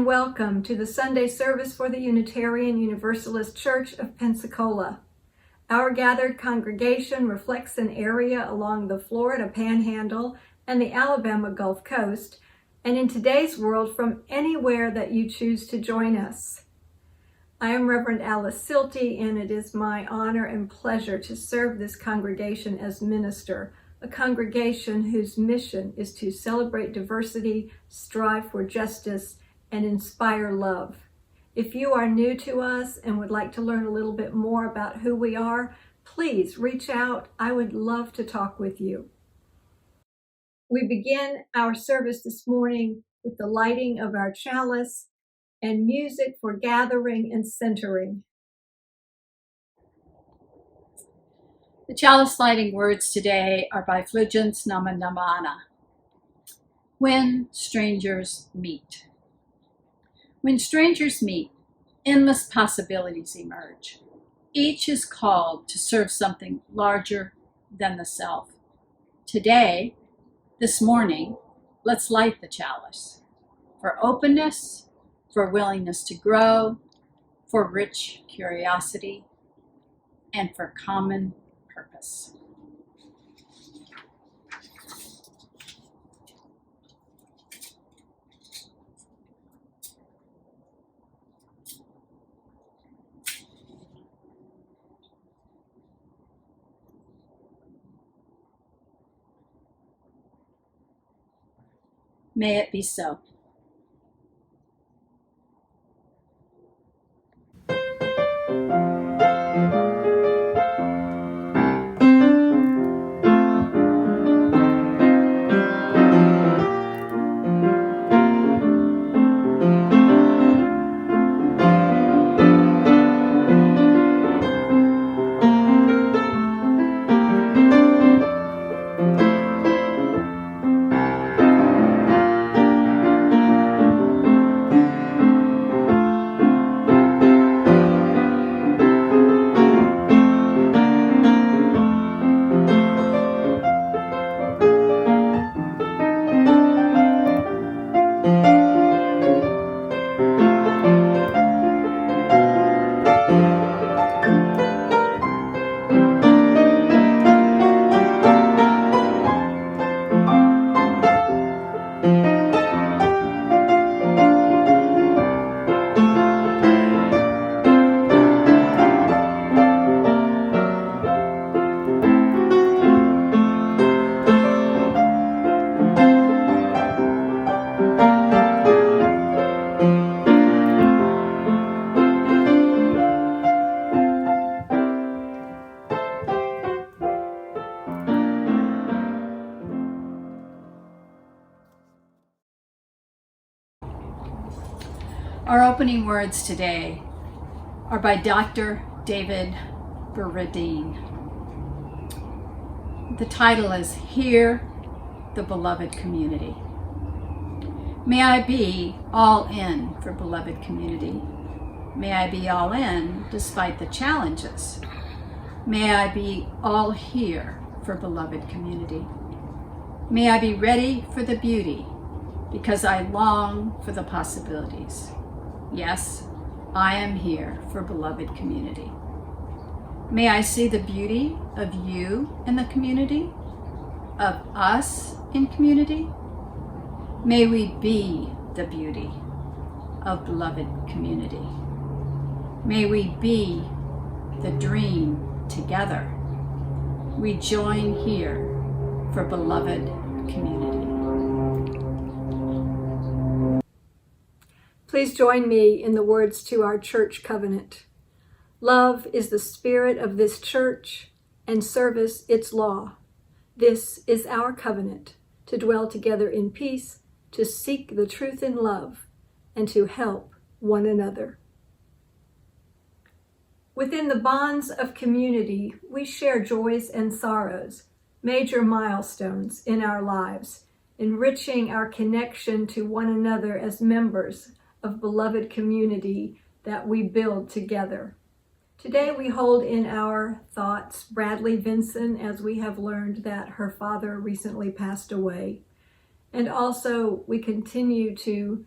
and welcome to the Sunday service for the Unitarian Universalist Church of Pensacola. Our gathered congregation reflects an area along the Florida Panhandle and the Alabama Gulf Coast, and in today's world from anywhere that you choose to join us. I am Reverend Alice Silty, and it is my honor and pleasure to serve this congregation as minister, a congregation whose mission is to celebrate diversity, strive for justice, and inspire love. If you are new to us and would like to learn a little bit more about who we are, please reach out. I would love to talk with you. We begin our service this morning with the lighting of our chalice and music for gathering and centering. The chalice lighting words today are by Phlegence Namanamana. When strangers meet. When strangers meet, endless possibilities emerge. Each is called to serve something larger than the self. Today, this morning, let's light the chalice for openness, for willingness to grow, for rich curiosity, and for common purpose. May it be so. Our opening words today are by Dr. David Berardine. The title is Hear the Beloved Community. May I be all in for beloved community. May I be all in despite the challenges. May I be all here for beloved community. May I be ready for the beauty because I long for the possibilities. Yes, I am here for beloved community. May I see the beauty of you in the community, of us in community. May we be the beauty of beloved community. May we be the dream together. We join here for beloved community. Please join me in the words to our church covenant. Love is the spirit of this church, and service its law. This is our covenant, to dwell together in peace, to seek the truth in love, and to help one another. Within the bonds of community, we share joys and sorrows, major milestones in our lives, enriching our connection to one another as members of beloved community that we build together. Today we hold in our thoughts Bradley Vinson, as we have learned that her father recently passed away. And also we continue to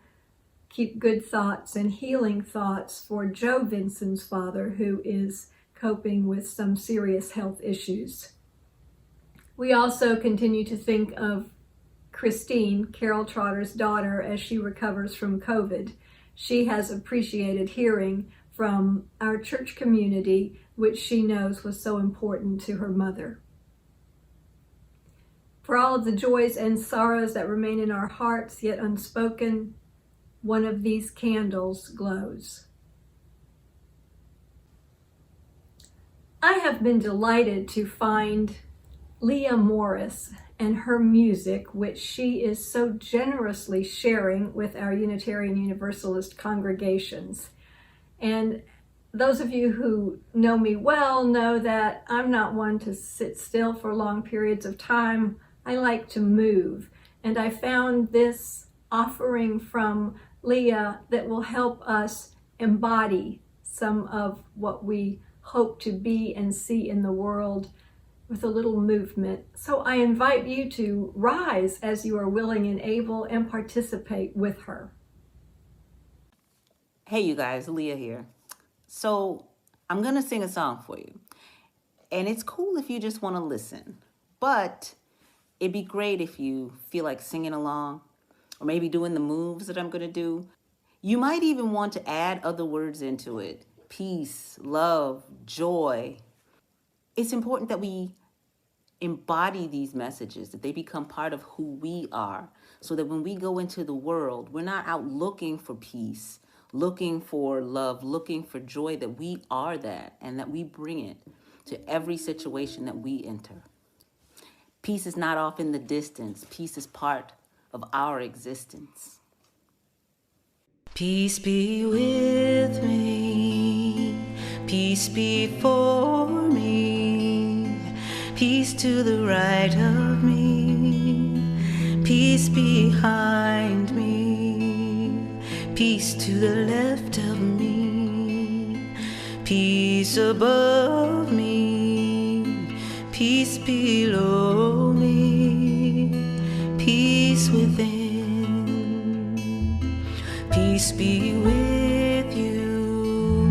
keep good thoughts and healing thoughts for Joe Vinson's father, who is coping with some serious health issues. We also continue to think of Christine, Carol Trotter's daughter, as she recovers from COVID. She has appreciated hearing from our church community, which she knows was so important to her mother. For all of the joys and sorrows that remain in our hearts, yet unspoken, one of these candles glows. I have been delighted to find Leah Morris and her music, which she is so generously sharing with our Unitarian Universalist congregations. And those of you who know me well know that I'm not one to sit still for long periods of time. I like to move. And I found this offering from Leah that will help us embody some of what we hope to be and see in the world with a little movement. So I invite you to rise as you are willing and able and participate with her. Hey you guys, Leah here. So I'm gonna sing a song for you. And it's cool if you just wanna listen, but it'd be great if you feel like singing along or maybe doing the moves that I'm gonna do. You might even want to add other words into it. Peace, love, joy. It's important that we embody these messages, that they become part of who we are, so that when we go into the world, we're not out looking for peace, looking for love, looking for joy, that we are that and that we bring it to every situation that we enter. Peace is not off in the distance. Peace is part of our existence. Peace be with me, peace before me, peace to the right of me, peace behind me, peace to the left of me, peace above me, peace below me, peace within. Peace be with you,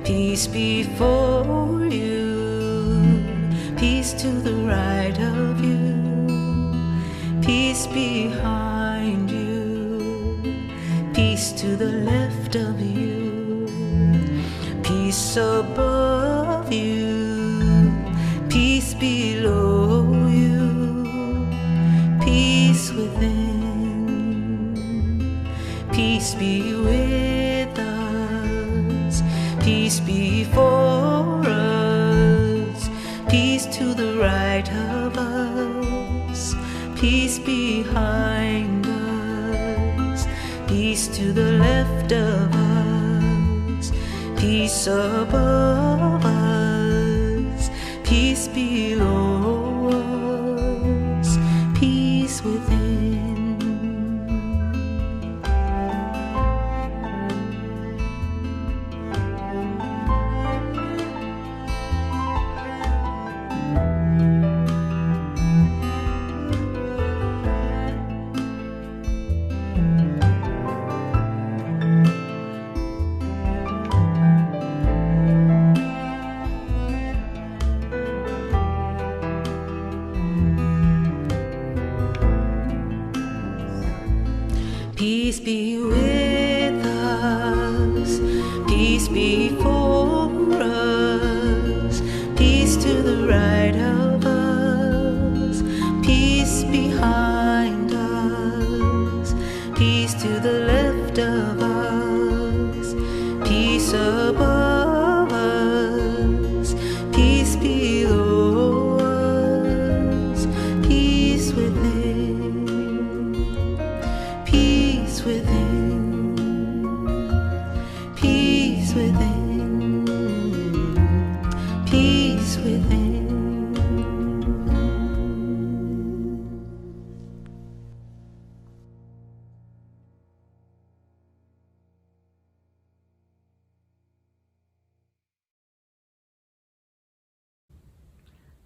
peace before you, peace to the right of you, peace behind you, peace to the left of you, peace above you, peace below you, peace within. Peace be with us, peace before us, peace to the right of us, peace behind us, peace to the left of us, peace above us, peace below us, peace within. Peace be with us, peace before us, peace to the right of us, peace behind us, peace to the left of us, peace above us, peace below us, peace within. Peace within, peace within, peace within.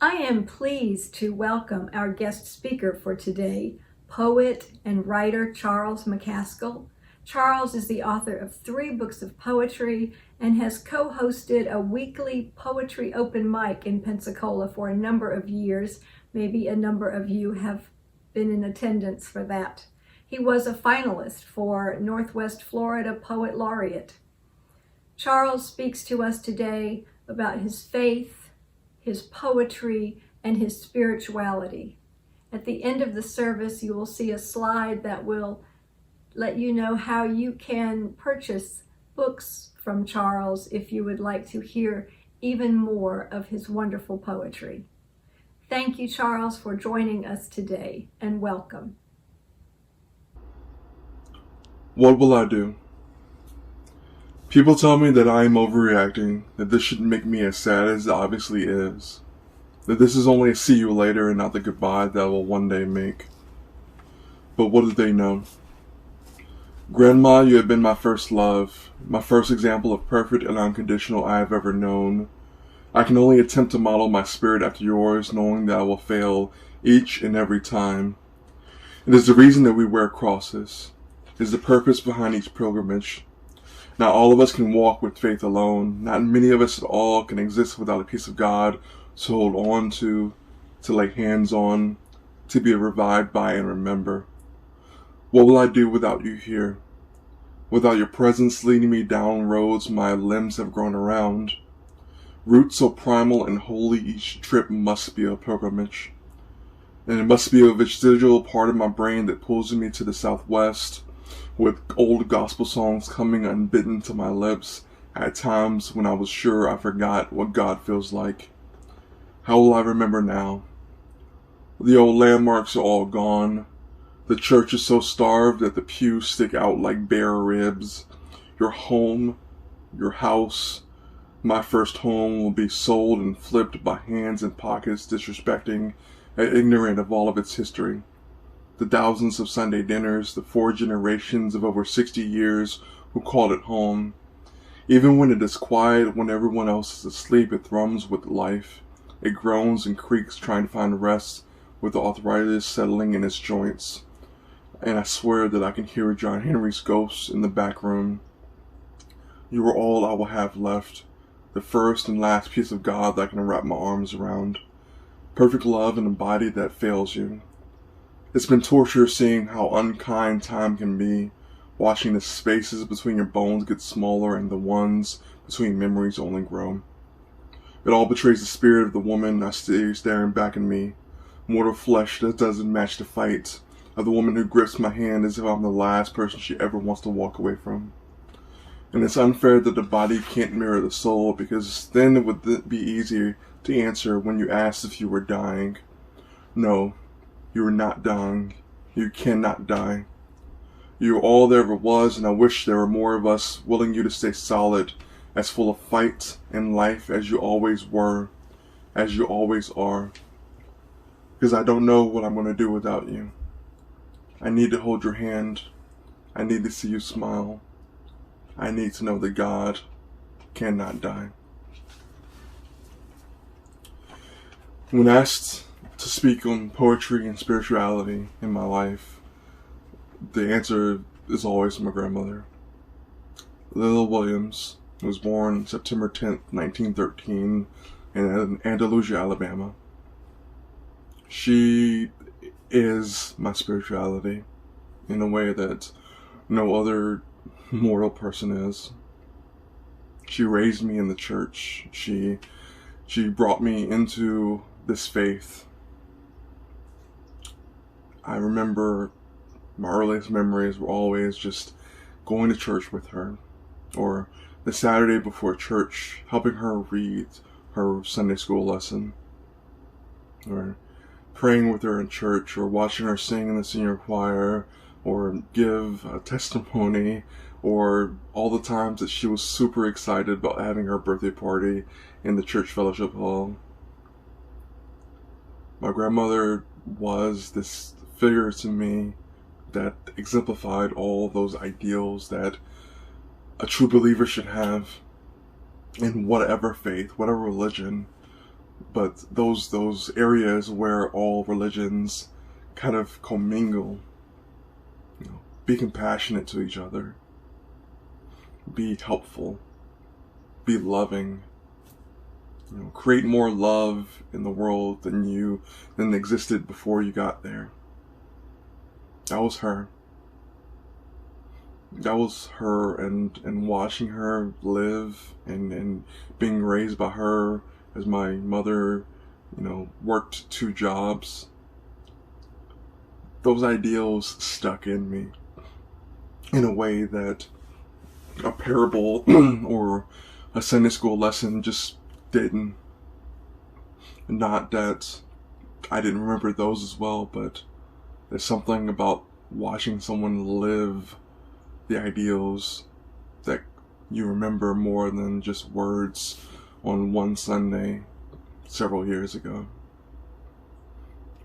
I am pleased to welcome our guest speaker for today, poet and writer Charles McCaskill. Charles is the author of 3 books of poetry and has co-hosted a weekly poetry open mic in Pensacola for a number of years. Maybe a number of you have been in attendance for that. He was a finalist for Northwest Florida Poet Laureate. Charles speaks to us today about his faith, his poetry, and his spirituality. At the end of the service, you will see a slide that will let you know how you can purchase books from Charles if you would like to hear even more of his wonderful poetry. Thank you, Charles, for joining us today, and welcome. What will I do? People tell me that I am overreacting, that this shouldn't make me as sad as it obviously is, that this is only a see you later and not the goodbye that I will one day make. But what do they know? Grandma, you have been my first love, my first example of perfect and unconditional I have ever known. I can only attempt to model my spirit after yours, knowing that I will fail each and every time. It is the reason that we wear crosses. It is the purpose behind each pilgrimage. Not all of us can walk with faith alone. Not many of us at all can exist without a piece of God to hold on to lay hands on, to be revived by and remember. What will I do without you here? Without your presence leading me down roads my limbs have grown around. Roots so primal and holy, each trip must be a pilgrimage. And it must be a vestigial part of my brain that pulls me to the southwest, with old gospel songs coming unbidden to my lips at times when I was sure I forgot what God feels like. How will I remember now? The old landmarks are all gone. The church is so starved that the pews stick out like bare ribs. Your home, your house, my first home will be sold and flipped by hands in pockets disrespecting and ignorant of all of its history. The thousands of Sunday dinners, the 4 generations of over 60 years who called it home. Even when it is quiet, when everyone else is asleep, it thrums with life. It groans and creaks trying to find rest with the arthritis settling in its joints. And I swear that I can hear John Henry's ghost in the back room. You are all I will have left, the first and last piece of God that I can wrap my arms around. Perfect love in a body that fails you. It's been torture seeing how unkind time can be, watching the spaces between your bones get smaller and the ones between memories only grow. It all betrays the spirit of the woman I see staring back at me, mortal flesh that doesn't match the fight, of the woman who grips my hand as if I'm the last person she ever wants to walk away from. And it's unfair that the body can't mirror the soul, because then it would be easier to answer when you asked if you were dying. No, you are not dying. You cannot die. You are all there ever was, and I wish there were more of us willing you to stay solid, as full of fight and life as you always were, as you always are. Because I don't know what I'm going to do without you. I need to hold your hand. I need to see you smile. I need to know that God cannot die. When asked to speak on poetry and spirituality in my life, the answer is always my grandmother. Leila Williams was born September 10th, 1913 in Andalusia, Alabama. She is my spirituality in a way that no other mortal person is. She raised me in the church. She brought me into this faith. I remember my earliest memories were always just going to church with her, or the Saturday before church, helping her read her Sunday school lesson, or praying with her in church, or watching her sing in the senior choir, or give a testimony, or all the times that she was super excited about having her birthday party in the church fellowship hall. My grandmother was this figure to me that exemplified all those ideals that a true believer should have in whatever faith, whatever religion, but those areas where all religions kind of commingle. be compassionate to each other, be helpful, be loving, create more love in the world than existed before you got there. That was her. That was her, and watching her live and being raised by her as my mother, worked 2 jobs. Those ideals stuck in me in a way that a parable or a Sunday school lesson just didn't. Not that I didn't remember those as well, but there's something about watching someone live the ideals that you remember more than just words on one Sunday several years ago.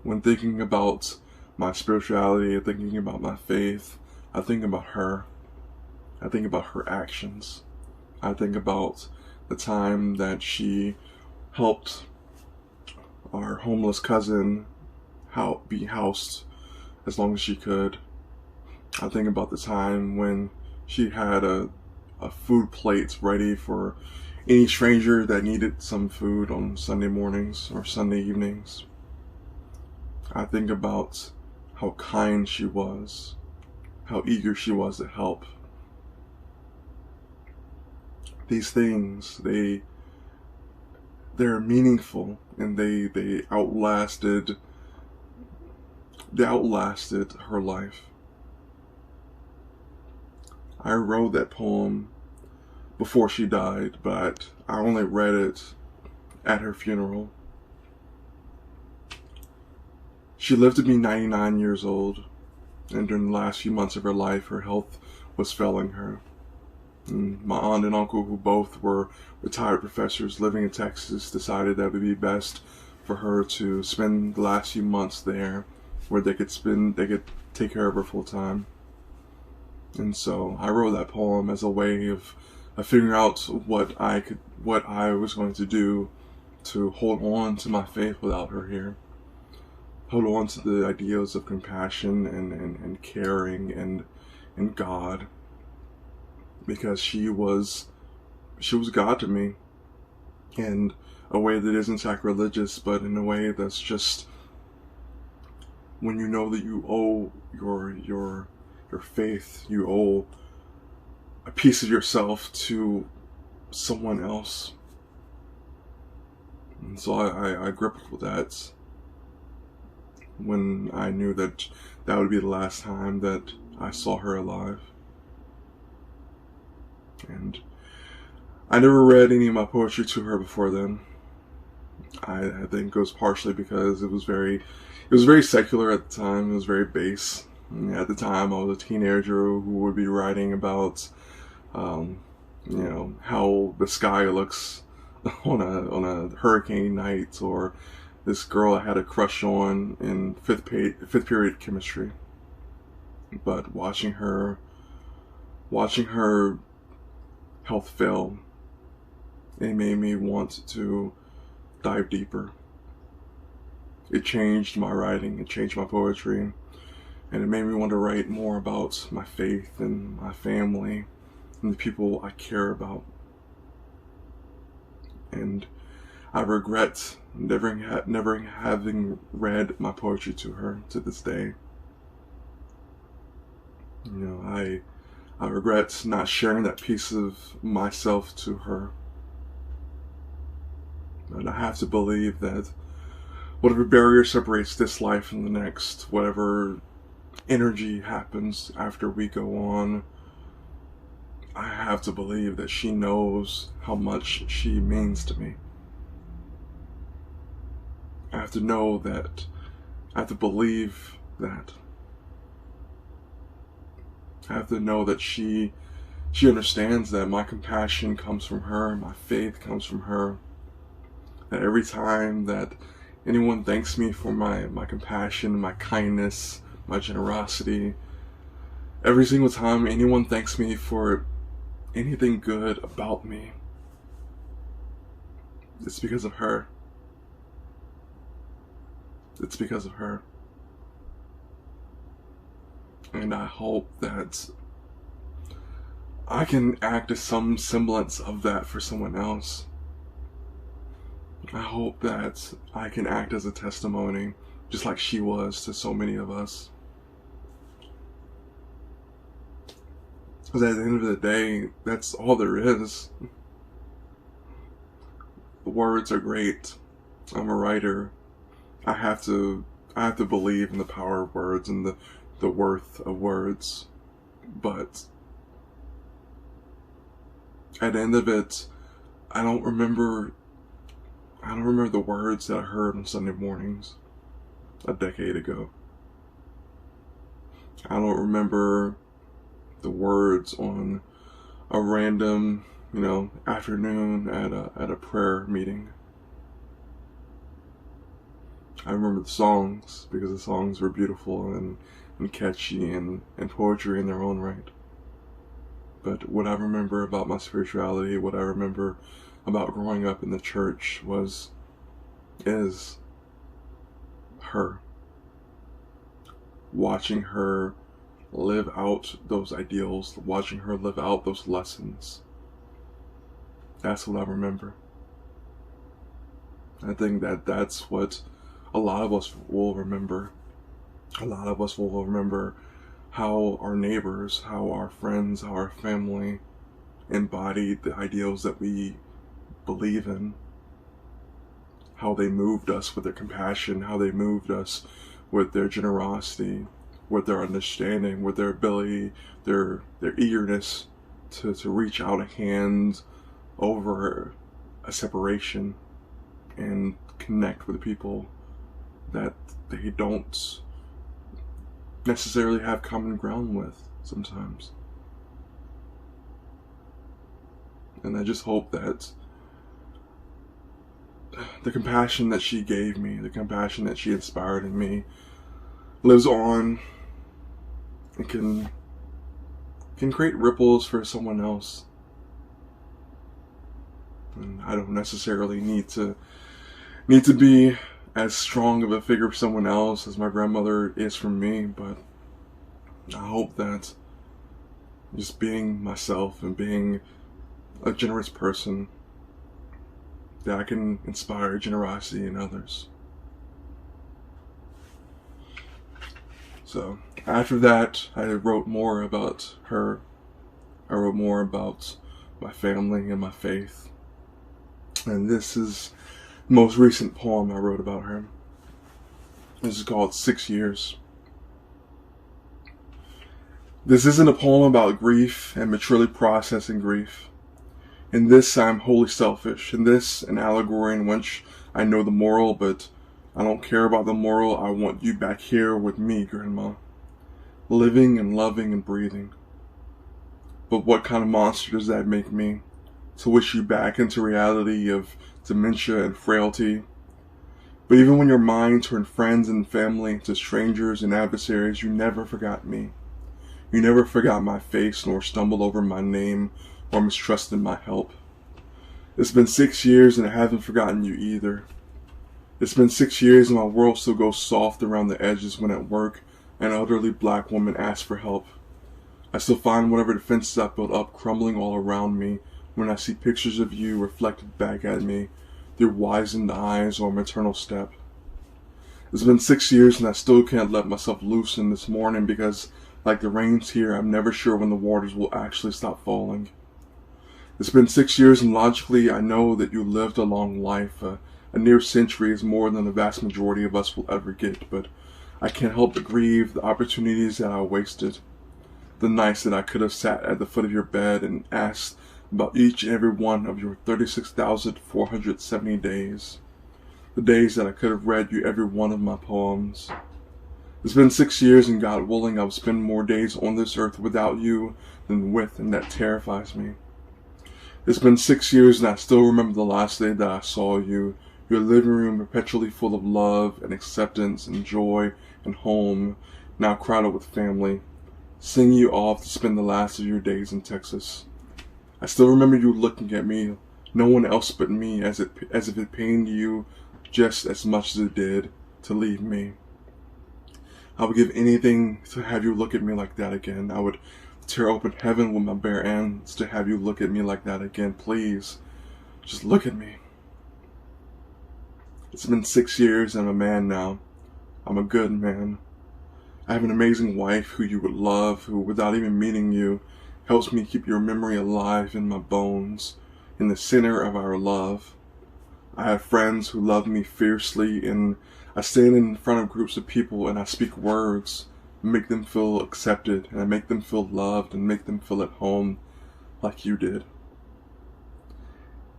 When thinking about my spirituality, thinking about my faith, I think about her. I think about her actions. I think about the time that she helped our homeless cousin be housed as long as she could. I think about the time when she had a food plate ready for any stranger that needed some food on Sunday mornings or Sunday evenings. I think about how kind she was, how eager she was to help. These things, they're meaningful, and they outlasted her life. I wrote that poem before she died, but I only read it at her funeral. She lived to be 99 years old, and during the last few months of her life, her health was failing her. And my aunt and uncle, who both were retired professors living in Texas, decided that it would be best for her to spend the last few months there, where they could take care of her full time. And so I wrote that poem as a way of figuring out what I was going to do to hold on to my faith without her here. Hold on to the ideals of compassion and caring and God. Because she was God to me, in a way that isn't sacrilegious, but in a way that's just when you know that you owe your faith, you owe a piece of yourself to someone else. And so I grappled with that when I knew that would be the last time that I saw her alive. And I never read any of my poetry to her before then. I think it was partially because it was very secular at the time. It was very base. And at the time, I was a teenager who would be writing about, how the sky looks on a hurricane night, or this girl I had a crush on in fifth period chemistry. But watching her health fail, it made me want to dive deeper. It changed my writing, it changed my poetry, and it made me want to write more about my faith and my family and the people I care about. And I regret never having read my poetry to her to this day. I regret not sharing that piece of myself to her. And I have to believe that whatever barrier separates this life from the next, whatever energy happens after we go on, I have to believe that she knows how much she means to me. I have to know that. I have to believe that. I have to know that she understands that my compassion comes from her, my faith comes from her. That every time that anyone thanks me for my compassion, my kindness, my generosity, every single time anyone thanks me for anything good about me, it's because of her. It's because of her. And I hope that I can act as some semblance of that for someone else. I hope that I can act as a testimony, just like she was to so many of us. Because at the end of the day, that's all there is. The words are great. I'm a writer. I have to believe in the power of words and the worth of words. But at the end of it, I don't remember the words that I heard on Sunday mornings a decade ago. I don't remember the words on a random, afternoon at a prayer meeting. I remember the songs because the songs were beautiful and catchy and poetry in their own right. But what I remember about my spirituality, what I remember about growing up in the church is her. Watching her live out those ideals, watching her live out those lessons. That's what I remember. I think that's what a lot of us will remember. A lot of us will remember how our neighbors, how our friends, how our family embodied the ideals that we believe in. How they moved us with their compassion, how they moved us with their generosity, with their understanding, with their ability, their eagerness to reach out a hand over a separation and connect with people that they don't necessarily have common ground with sometimes. And I just hope that the compassion that she gave me, the compassion that she inspired in me, lives on and can create ripples for someone else. And I don't necessarily need to be as strong of a figure for someone else as my grandmother is for me, but I hope that just being myself and being a generous person, that I can inspire generosity in others. So after that, I wrote more about her. I wrote more about my family and my faith. And this is the most recent poem I wrote about her. This is called 6 Years. This isn't a poem about grief and maturely processing grief. In this, I am wholly selfish. In this, an allegory in which I know the moral, but I don't care about the moral. I want you back here with me, Grandma. Living and loving and breathing. But what kind of monster does that make me? To wish you back into reality of dementia and frailty. But even when your mind turned friends and family to strangers and adversaries, you never forgot me. You never forgot my face, nor stumbled over my name, or mistrusted my help. It's been 6 years and I haven't forgotten you either. It's been 6 years and my world still goes soft around the edges when at work an elderly black woman asks for help. I still find whatever defenses I built up crumbling all around me when I see pictures of you reflected back at me through wizened eyes or maternal step. It's been 6 years and I still can't let myself loosen this morning because, like the rains here, I'm never sure when the waters will actually stop falling. It's been 6 years and logically I know that you lived a long life. A near century is more than the vast majority of us will ever get, but I can't help but grieve the opportunities that I wasted. The nights that I could have sat at the foot of your bed and asked about each and every one of your 36,470 days. The days that I could have read you every one of my poems. It's been 6 years and God willing I will spend more days on this earth without you than with, and that terrifies me. It's been 6 years and I still remember the last day that I saw you, your living room perpetually full of love and acceptance and joy and home, now crowded with family, sending you off to spend the last of your days in Texas. I still remember you looking at me, no one else but me, as if it pained you just as much as it did to leave me. I would give anything to have you look at me like that again. I would tear open heaven with my bare hands to have you look at me like that again. Please, just look at me. It's been 6 years and I'm a man now. I'm a good man. I have an amazing wife who you would love, who, without even meeting you, helps me keep your memory alive in my bones, in the center of our love. I have friends who love me fiercely, and I stand in front of groups of people and I speak words, make them feel accepted, and I make them feel loved and make them feel at home like you did.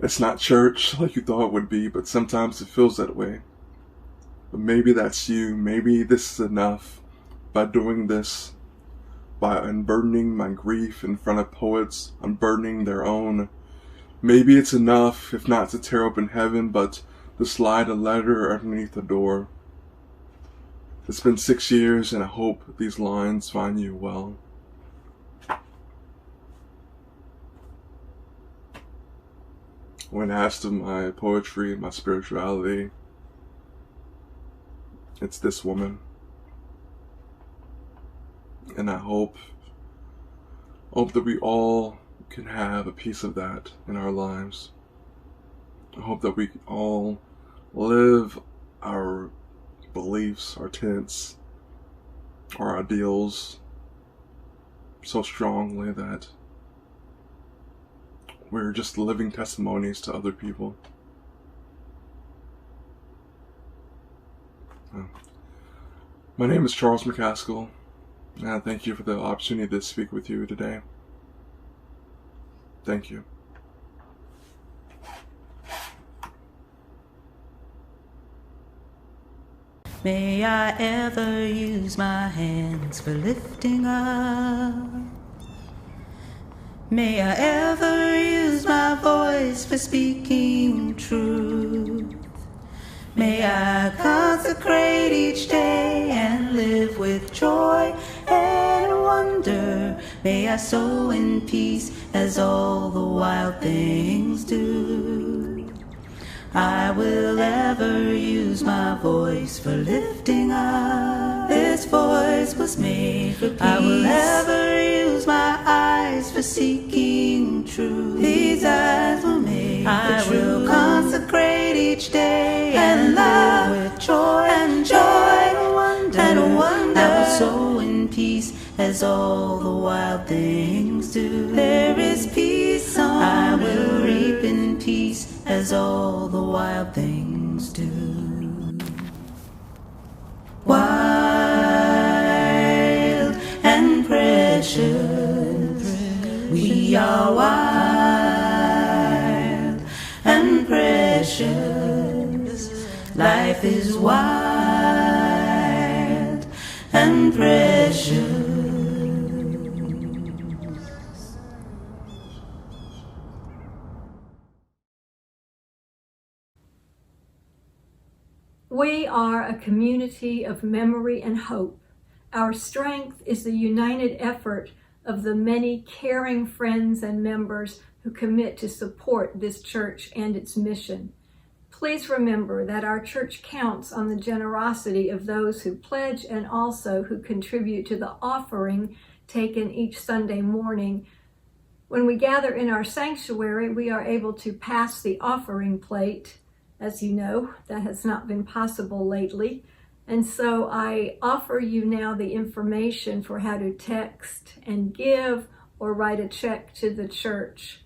It's not church like you thought it would be, but sometimes it feels that way. But maybe that's you. Maybe this is enough. By doing this, by unburdening my grief in front of poets, unburdening their own, maybe it's enough, if not to tear open heaven, but to slide a letter underneath the door. It's been 6 years, and I hope these lines find you well. When asked of my poetry and my spirituality, it's this woman. And I hope that we all can have a piece of that in our lives. I hope that we all live our beliefs, our tenets, our ideals so strongly that we're just living testimonies to other people. My name is Charles McCaskill, and I thank you for the opportunity to speak with you today. Thank you. May I ever use my hands for lifting up. May I ever use my voice for speaking truth. May I consecrate each day and live with joy and wonder. May I sow in peace as all the wild things do. I will ever use my voice for lifting up. This voice was made for peace. I will ever use my eyes for seeking truth. These eyes were made for truth. I will consecrate each day and live with joy and wonder. I will sow in peace as all the wild things do. There is peace on I will reap in peace as all the wild things do. Wild and precious, we are wild and precious. Life is wild and precious. We are a community of memory and hope. Our strength is the united effort of the many caring friends and members who commit to support this church and its mission. Please remember that our church counts on the generosity of those who pledge and also who contribute to the offering taken each Sunday morning. When we gather in our sanctuary, we are able to pass the offering plate. As you know, that has not been possible lately. And so I offer you now the information for how to text and give or write a check to the church.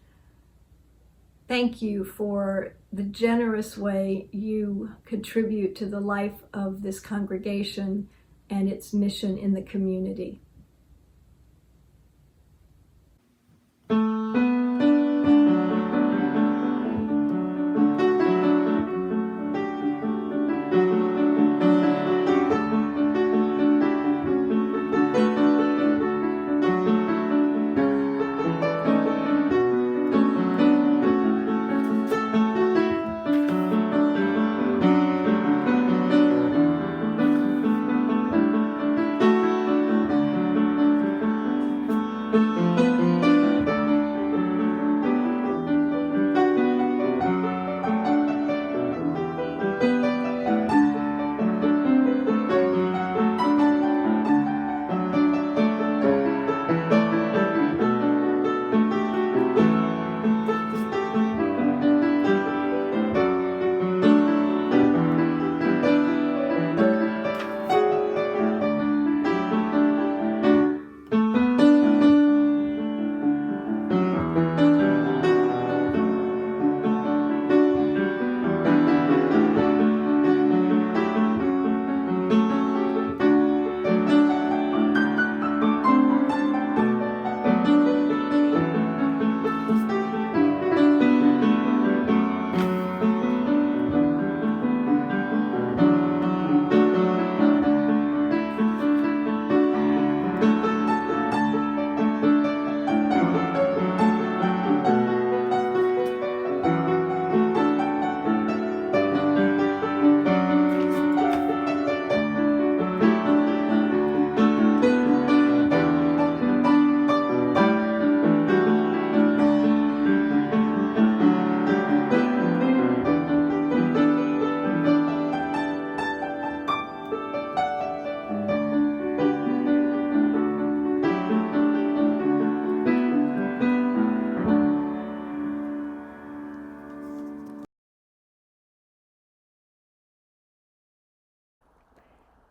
Thank you for the generous way you contribute to the life of this congregation and its mission in the community.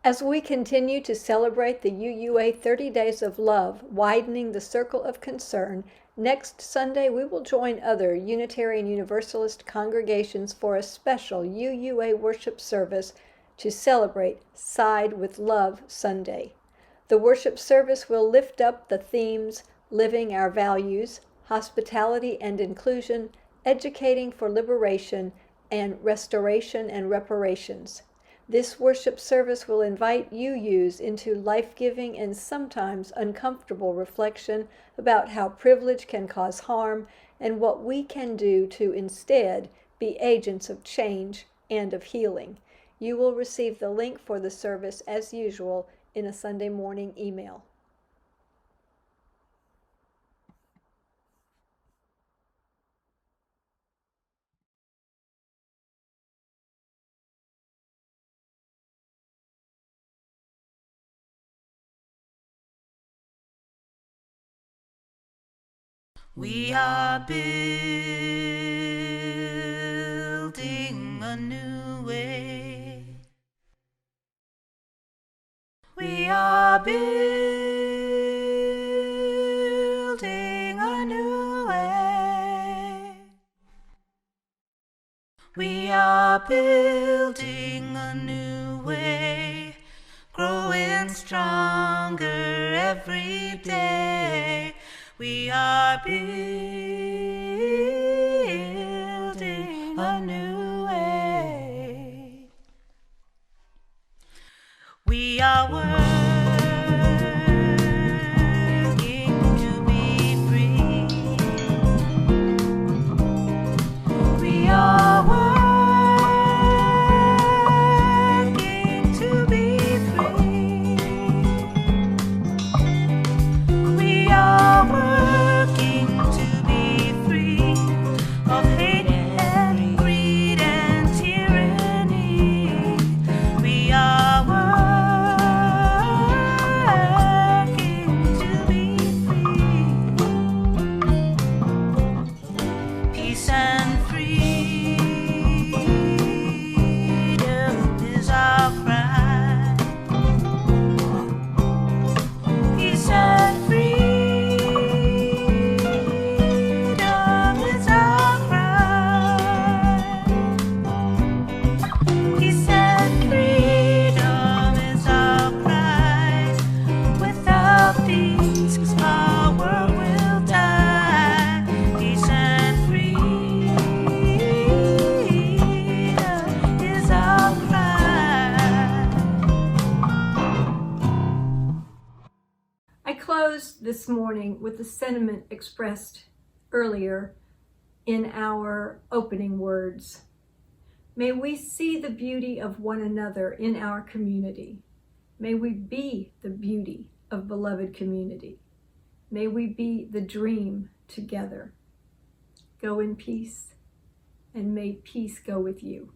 As we continue to celebrate the UUA 30 Days of Love, widening the circle of concern, next Sunday we will join other Unitarian Universalist congregations for a special UUA worship service to celebrate Side with Love Sunday. The worship service will lift up the themes living our values, hospitality and inclusion, educating for liberation, and restoration and reparations. This worship service will invite UUs into life-giving and sometimes uncomfortable reflection about how privilege can cause harm and what we can do to instead be agents of change and of healing. You will receive the link for the service as usual in a Sunday morning email. We are building a new way. We are building a new way. We are building a new way, growing stronger every day. We are building a new way. We are working to be free. We are working to be free. We are working to be free of hate and greed and tyranny. We are working to be free. Peace and freedom is our cry. Peace and freedom is our cry. Peace and freedom is our cry. Without peace, our world will die. Peace and freedom is our cry. I close this morning with the sentiment expressed earlier in our opening words. May we see the beauty of one another in our community. May we be the beauty of beloved community. May we be the dream together. Go in peace, and may peace go with you.